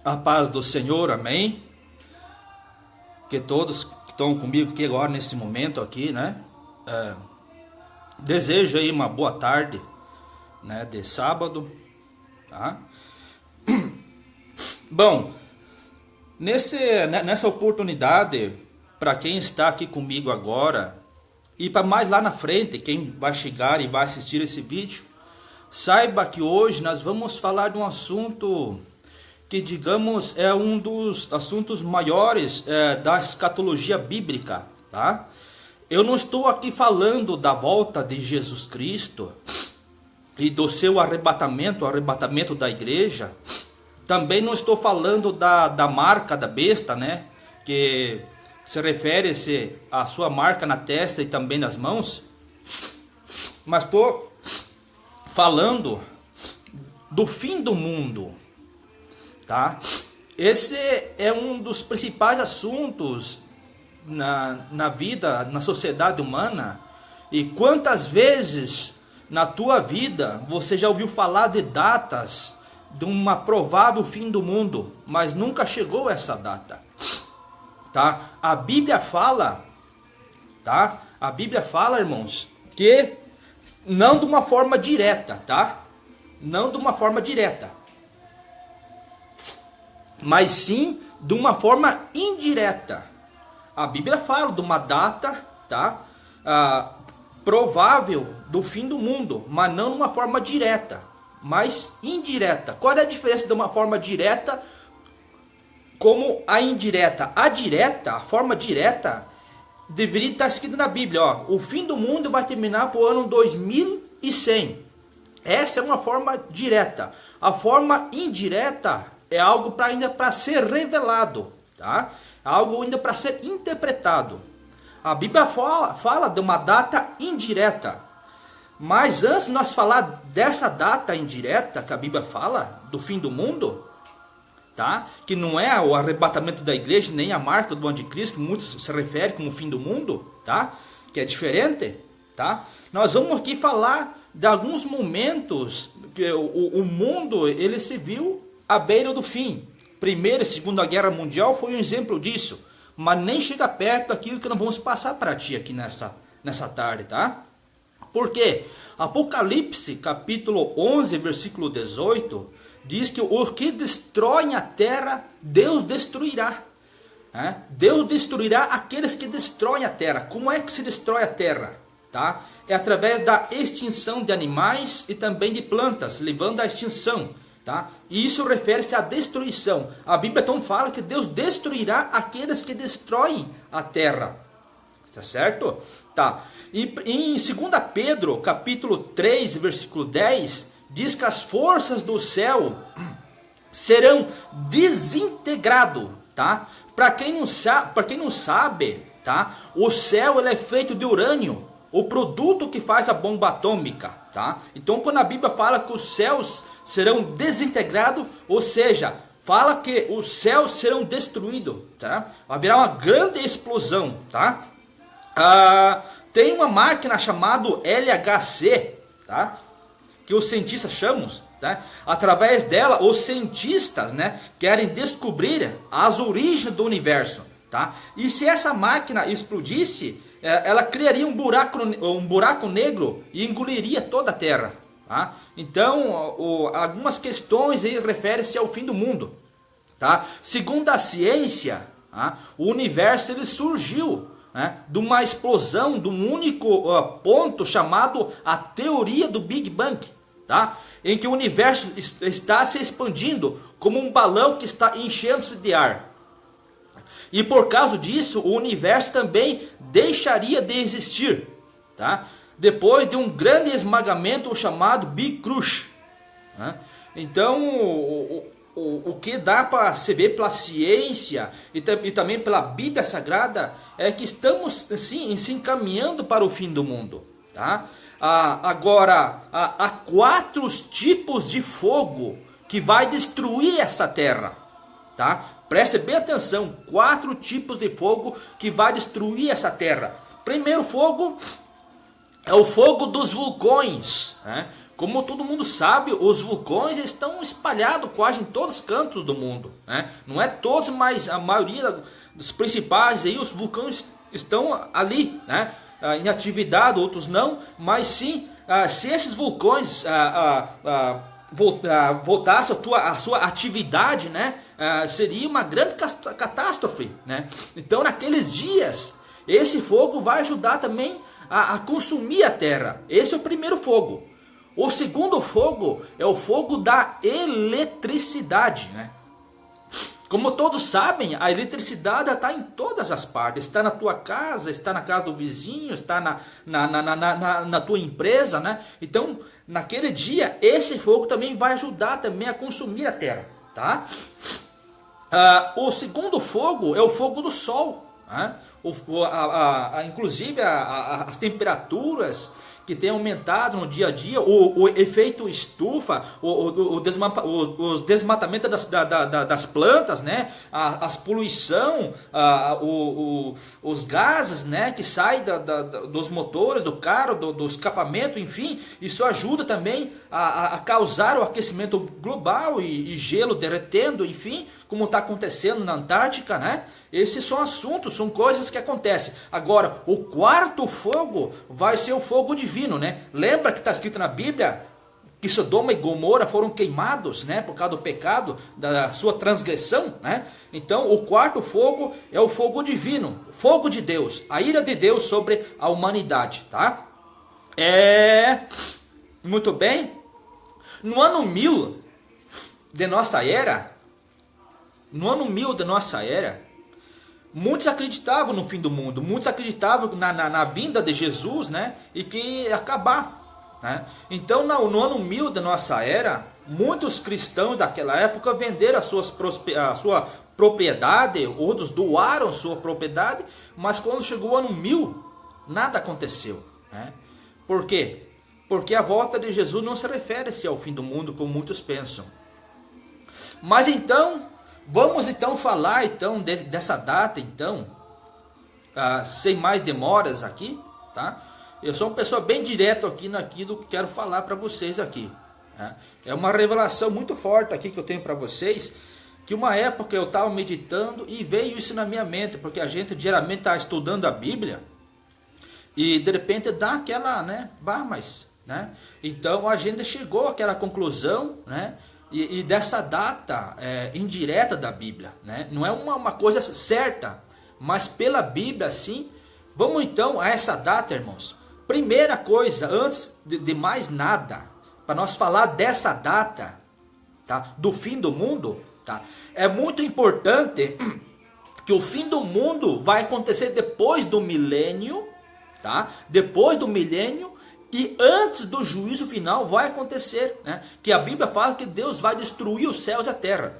A paz do Senhor, amém. Que todos que estão comigo aqui agora, nesse momento aqui, né? Desejo aí uma boa tarde, né? De sábado, tá? Bom, nessa oportunidade, para quem está aqui comigo agora, e para mais lá na frente, quem vai chegar e vai assistir esse vídeo, saiba que hoje nós vamos falar de um assunto que, digamos, é um dos assuntos maiores da escatologia bíblica, tá? Eu não estou aqui falando da volta de Jesus Cristo e do seu arrebatamento, o arrebatamento da igreja. Também não estou falando da marca da besta, né? Que se refere-se à sua marca na testa e também nas mãos. Mas estou falando do fim do mundo. Tá? Esse é um dos principais assuntos na vida, na sociedade humana. E quantas vezes na tua vida você já ouviu falar de datas de uma provável fim do mundo, mas nunca chegou essa data, tá? A Bíblia fala, tá? A Bíblia fala, irmãos, que não de uma forma direta, tá? Não de uma forma direta, mas sim de uma forma indireta. A Bíblia fala de uma data, tá? Provável do fim do mundo, mas não de uma forma direta, mas indireta. Qual é a diferença de uma forma direta como a indireta? A direta, a forma direta, deveria estar escrito na Bíblia, ó, o fim do mundo vai terminar para o ano 2100. Essa é uma forma direta. A forma indireta é algo ainda para ser revelado, tá? Algo ainda para ser interpretado. A Bíblia fala de uma data indireta. Mas antes de nós falar dessa data indireta que a Bíblia fala, do fim do mundo, tá? Que não é o arrebatamento da igreja, nem a marca do anticristo, que muitos se referem como o fim do mundo, tá? Que é diferente, tá? Nós vamos aqui falar de alguns momentos que o mundo ele se viu à beira do fim. Primeira e Segunda Guerra Mundial foi um exemplo disso, mas nem chega perto daquilo que nós vamos passar para ti aqui nessa tarde, tá? Por quê? Apocalipse, capítulo 11, versículo 18, diz que o que destrói a terra, Deus destruirá. Deus destruirá aqueles que destroem a terra. Como é que se destrói a terra? Tá? É através da extinção de animais e também de plantas, levando à extinção. Tá? E isso refere-se à destruição. A Bíblia então fala que Deus destruirá aqueles que destroem a terra. Tá certo? Tá. E em 2 Pedro, capítulo 3, versículo 10, diz que as forças do céu serão desintegradas, tá? Para quem não sabe, tá? O céu ele é feito de urânio, o produto que faz a bomba atômica, tá? Então quando a Bíblia fala que os céus serão desintegrados, ou seja, fala que os céus serão destruídos, tá? Haverá uma grande explosão, tá? Tem uma máquina chamada LHC, tá? Que os cientistas chamam, tá? Através dela, os cientistas, né, querem descobrir as origens do universo, tá? E se essa máquina explodisse, ela criaria um buraco negro e engoliria toda a Terra, tá? Então, algumas questões aí referem-se ao fim do mundo, tá? Segundo a ciência, tá? O universo ele surgiu, né, de uma explosão de um único ponto chamado a teoria do Big Bang, tá? Em que o universo está se expandindo como um balão que está enchendo-se de ar. E por causa disso, o universo também deixaria de existir, tá? Depois de um grande esmagamento chamado Big Crunch, né? Então, o que dá para se ver pela ciência e também pela Bíblia Sagrada é que estamos sim, se encaminhando para o fim do mundo, tá? Agora, há 4 tipos de fogo que vai destruir essa terra, tá? Preste bem atenção, 4 tipos de fogo que vai destruir essa terra. Primeiro fogo é o fogo dos vulcões, né? Como todo mundo sabe, os vulcões estão espalhados quase em todos os cantos do mundo, né? Não é todos, mas a maioria dos principais aí, os vulcões estão ali, né? Em atividade, outros não, mas sim, se esses vulcões voltassem a sua atividade, né? Seria uma grande catástrofe, né? Então, naqueles dias, esse fogo vai ajudar também a consumir a terra. Esse é o primeiro fogo. O segundo fogo é o fogo da eletricidade, né? Como todos sabem, a eletricidade está em todas as partes. Está na tua casa, está na casa do vizinho, está na tua empresa, né? Então, naquele dia, esse fogo também vai ajudar também a consumir a terra, tá? O segundo fogo é o fogo do sol, né? Inclusive as temperaturas que tem aumentado no dia a dia, o efeito estufa, o desmatamento das plantas, né? As poluição, os gases, né? Que saem dos motores, do carro, do escapamento, enfim, isso ajuda também a causar o aquecimento global e gelo derretendo, enfim, como está acontecendo na Antártica, né? Esses são assuntos, são coisas que acontecem. Agora, o quarto fogo vai ser o fogo divino, né? Lembra que está escrito na Bíblia que Sodoma e Gomorra foram queimados, né? Por causa do pecado, da sua transgressão, né? Então, o quarto fogo é o fogo divino, fogo de Deus, a ira de Deus sobre a humanidade, tá? Muito bem. No ano 1000 de nossa era, muitos acreditavam no fim do mundo, muitos acreditavam na vinda de Jesus, né? E que ia acabar, né? Então, no ano 1000 da nossa era, muitos cristãos daquela época venderam a sua propriedade, outros doaram sua propriedade, mas quando chegou o ano 1000, nada aconteceu, né? Por quê? Porque a volta de Jesus não se refere-se ao fim do mundo, como muitos pensam. Mas então, vamos então falar então dessa data então, sem mais demoras aqui, tá? Eu sou uma pessoa bem direto aqui naquilo que quero falar para vocês aqui, né? É uma revelação muito forte aqui que eu tenho para vocês, que uma época eu estava meditando e veio isso na minha mente, porque a gente geralmente está estudando a Bíblia e de repente dá aquela, né? Né? Então a gente chegou àquela conclusão, né? E dessa data indireta da Bíblia, né? Não é uma coisa certa, mas pela Bíblia sim. Vamos então a essa data, irmãos. Primeira coisa, antes de mais nada, para nós falar dessa data, tá? Do fim do mundo, tá? É muito importante que o fim do mundo vai acontecer depois do milênio, tá? Depois do milênio. E antes do juízo final vai acontecer, né? Que a Bíblia fala que Deus vai destruir os céus e a terra.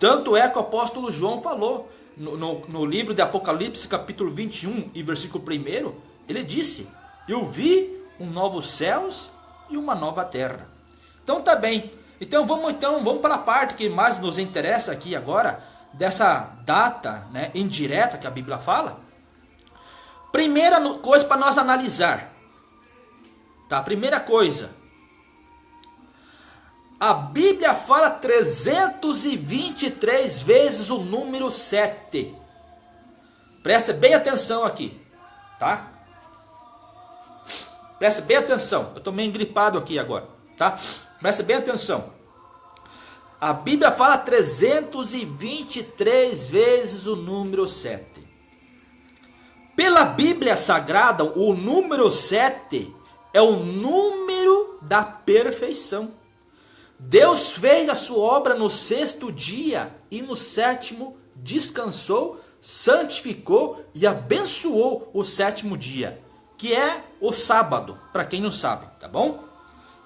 Tanto é que o apóstolo João falou no livro de Apocalipse, capítulo 21 e versículo 1, ele disse: eu vi um novo céus e uma nova terra. Então tá bem. Então vamos para a parte que mais nos interessa aqui agora, dessa data, né, indireta que a Bíblia fala. Primeira coisa para nós analisar. Tá, primeira coisa, a Bíblia fala 323 vezes o número 7. Presta bem atenção aqui, tá? Presta bem atenção, eu estou meio engripado aqui agora, tá? Presta bem atenção. A Bíblia fala 323 vezes o número 7. Pela Bíblia Sagrada, o número 7 é o número da perfeição. Deus fez a sua obra no 6º dia e no 7º descansou, santificou e abençoou o 7º dia, que é o sábado, para quem não sabe, tá bom?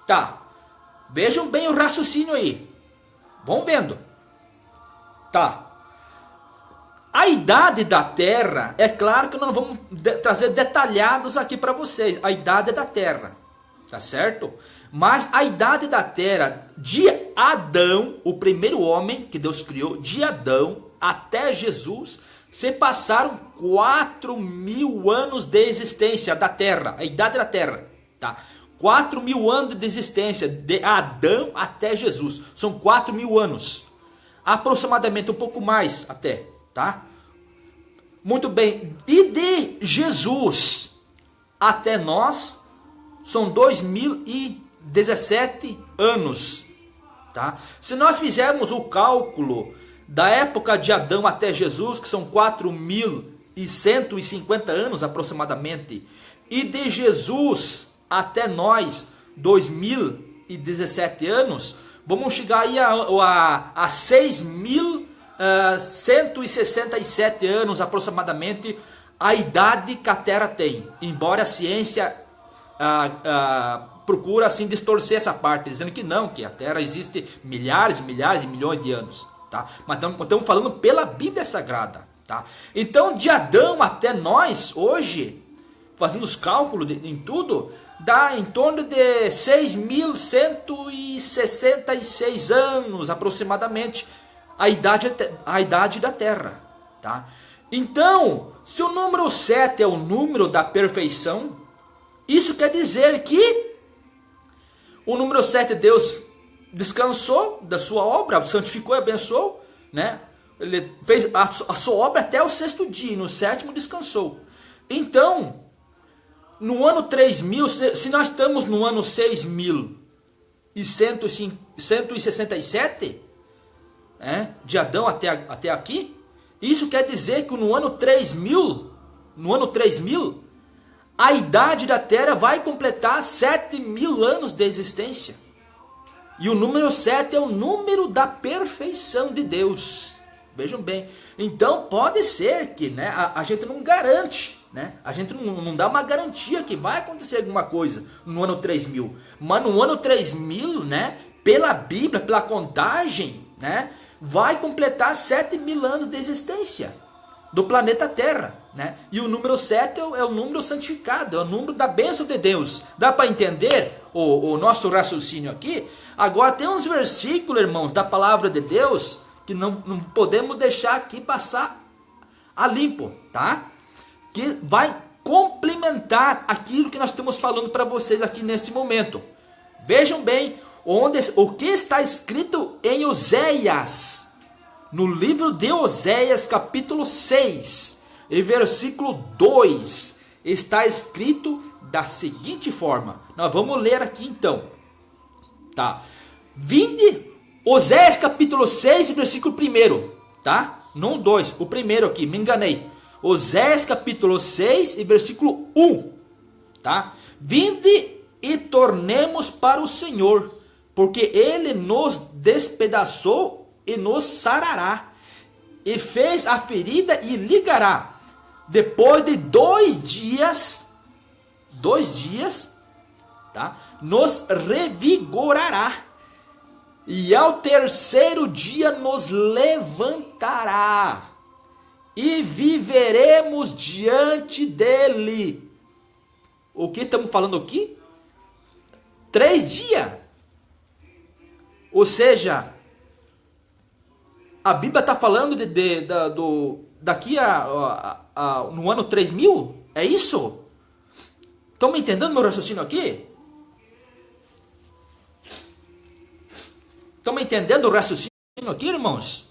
Tá, vejam bem o raciocínio aí, vão vendo. Tá. A idade da Terra, é claro que nós vamos trazer detalhados aqui para vocês. A idade da Terra, tá certo? Mas a idade da Terra, de Adão, o primeiro homem que Deus criou, de Adão até Jesus, se passaram 4.000 anos de existência da Terra, a idade da Terra, tá? 4.000 anos de existência, de Adão até Jesus. São 4.000 anos. Aproximadamente, um pouco mais até, tá? Muito bem. E de Jesus até nós, são 2017 anos, tá? Se nós fizermos o cálculo da época de Adão até Jesus, que são 4.150 anos aproximadamente, e de Jesus até nós, 2017 anos, vamos chegar aí a 6.167 anos aproximadamente, a idade que a Terra tem. Embora a ciência procura assim distorcer essa parte, dizendo que não, que a Terra existe milhares, milhares e milhões de anos, tá? Mas estamos falando pela Bíblia Sagrada, tá? Então, de Adão até nós, hoje, fazendo os cálculos em tudo, dá em torno de 6.166 anos, aproximadamente, a idade da Terra, tá? Então, se o número 7 é o número da perfeição, isso quer dizer que o número 7, Deus descansou da sua obra, santificou e abençoou, né? Ele fez a sua obra até o 6º dia, e no 7º descansou. Então, no ano 3000, se nós estamos no ano 6.167, de Adão até aqui, isso quer dizer que no ano 3000, a idade da Terra vai completar 7.000 anos de existência. E o número 7 é o número da perfeição de Deus. Vejam bem. Então pode ser que, né, a gente não garante, né? A gente não dá uma garantia que vai acontecer alguma coisa no ano 3000. Mas no ano 3000, né, pela Bíblia, pela contagem, né, vai completar 7.000 anos de existência do planeta Terra, né? E o número 7 é o número santificado, é o número da bênção de Deus. Dá para entender o nosso raciocínio aqui? Agora tem uns versículos, irmãos, da palavra de Deus que não podemos deixar aqui passar a limpo, tá? Que vai complementar aquilo que nós estamos falando para vocês aqui nesse momento. Vejam bem o que está escrito em Oséias, no livro de Oséias, capítulo 6, e versículo 2, está escrito da seguinte forma. Nós vamos ler aqui então, tá? Oséias capítulo 6, versículo 1, tá? Não 2, o primeiro aqui, me enganei. Oséias capítulo 6 e versículo 1, tá? Vinde e tornemos para o Senhor, porque Ele nos despedaçou e nos sarará, e fez a ferida e ligará. Depois de 2 dias, tá? Nos revigorará, e ao 3º dia nos levantará, e viveremos diante dele. O que estamos falando aqui? 3 dias. Ou seja, a Bíblia está falando daqui no ano 3000? É isso? Estão me entendendo meu raciocínio aqui? Estão me entendendo o raciocínio aqui, irmãos?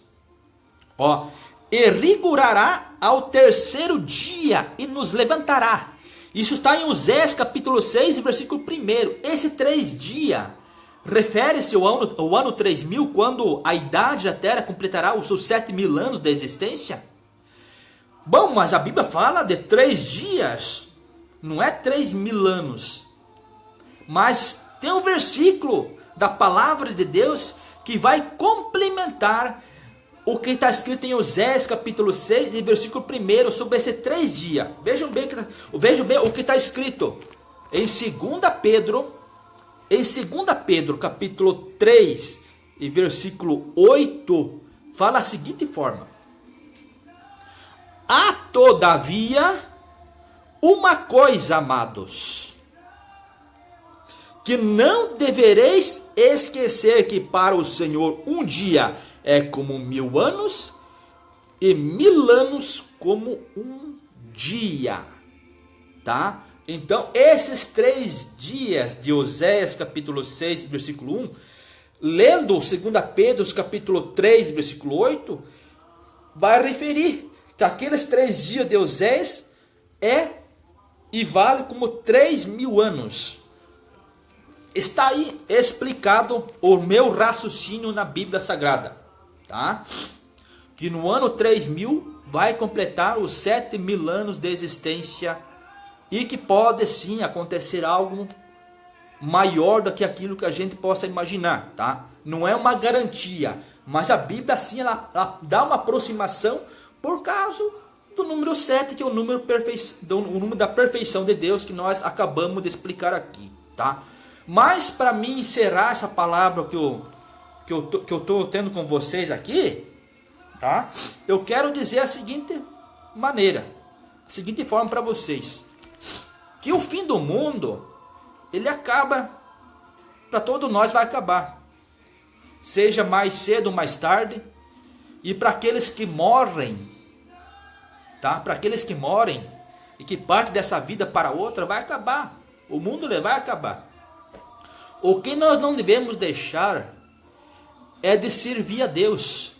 Ó, e rigorará ao 3º dia e nos levantará. Isso está em Oséias capítulo 6, versículo 1. Esse 3 dias refere-se ao ano 3000, quando a idade da Terra completará os seus 7.000 anos de existência? Bom, mas a Bíblia fala de 3 dias, não é 3.000 anos. Mas tem um versículo da palavra de Deus que vai complementar o que está escrito em Oséias capítulo 6 e versículo 1 sobre esses 3 dias. Vejam bem o que está escrito em 2 Pedro capítulo 3 e versículo 8, fala a seguinte forma: há todavia uma coisa, amados, que não devereis esquecer, que para o Senhor um dia é como 1.000 anos, e 1.000 anos como um dia, tá? Então, esses 3 dias de Oséias capítulo 6, versículo 1, lendo 2 Pedro capítulo 3, versículo 8, vai referir que aqueles 3 dias de Oséias e vale como 3.000 anos. Está aí explicado o meu raciocínio na Bíblia Sagrada, tá? Que no ano 3000 vai completar os 7.000 anos de existência e que pode sim acontecer algo maior do que aquilo que a gente possa imaginar, tá? Não é uma garantia, mas a Bíblia assim ela dá uma aproximação por causa do número 7, que é o número da perfeição de Deus que nós acabamos de explicar aqui, tá? Mas para mim encerrar essa palavra que eu estou tendo com vocês aqui, tá? Eu quero dizer a seguinte maneira, a seguinte forma para vocês, que o fim do mundo, ele acaba, para todos nós vai acabar, seja mais cedo ou mais tarde, e para aqueles que morrem, tá? Para aqueles que morrem e que partem dessa vida para outra, vai acabar, o mundo vai acabar. O que nós não devemos deixar é de servir a Deus,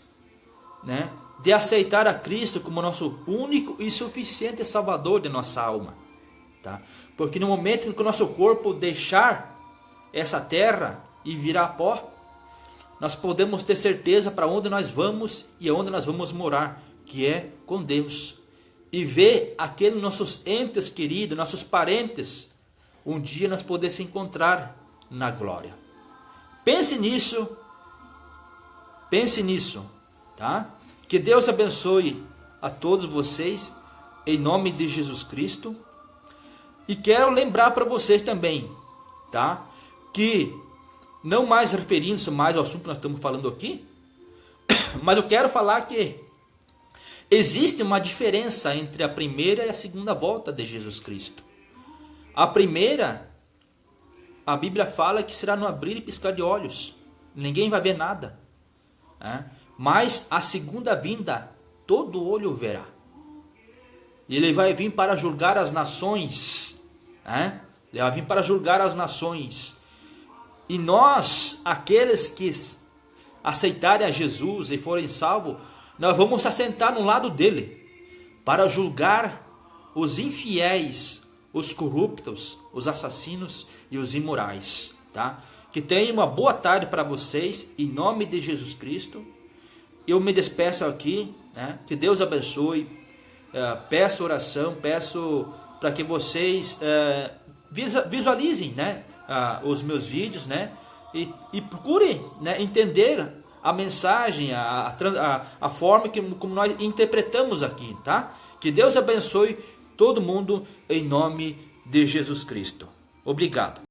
né? De aceitar a Cristo como nosso único e suficiente Salvador de nossa alma, tá? Porque no momento em que o nosso corpo deixar essa terra e virar pó, nós podemos ter certeza para onde nós vamos e aonde nós vamos morar, que é com Deus. E ver aqueles nossos entes queridos, nossos parentes, um dia nós poder se encontrar na glória. Pense nisso, tá? Que Deus abençoe a todos vocês, em nome de Jesus Cristo. E quero lembrar para vocês também, tá? Que, não mais referindo-se mais ao assunto que nós estamos falando aqui, mas eu quero falar que existe uma diferença entre a primeira e a segunda volta de Jesus Cristo. A primeira, a Bíblia fala que será no abrir e piscar de olhos. Ninguém vai ver nada, né? Mas a segunda vinda, todo olho verá. E ele vai vir para julgar as nações, né? Ele vai vir para julgar as nações. E nós, aqueles que aceitarem a Jesus e forem salvos, nós vamos se assentar no lado dele para julgar os infiéis, os corruptos, os assassinos e os imorais, tá? Que tenham uma boa tarde para vocês, em nome de Jesus Cristo. Eu me despeço aqui, né? Que Deus abençoe. Peço oração, peço para que vocês visualizem, né? Os meus vídeos, né? E procurem, né? Entender a mensagem, a forma como nós interpretamos aqui, tá? Que Deus abençoe todo mundo em nome de Jesus Cristo. Obrigado.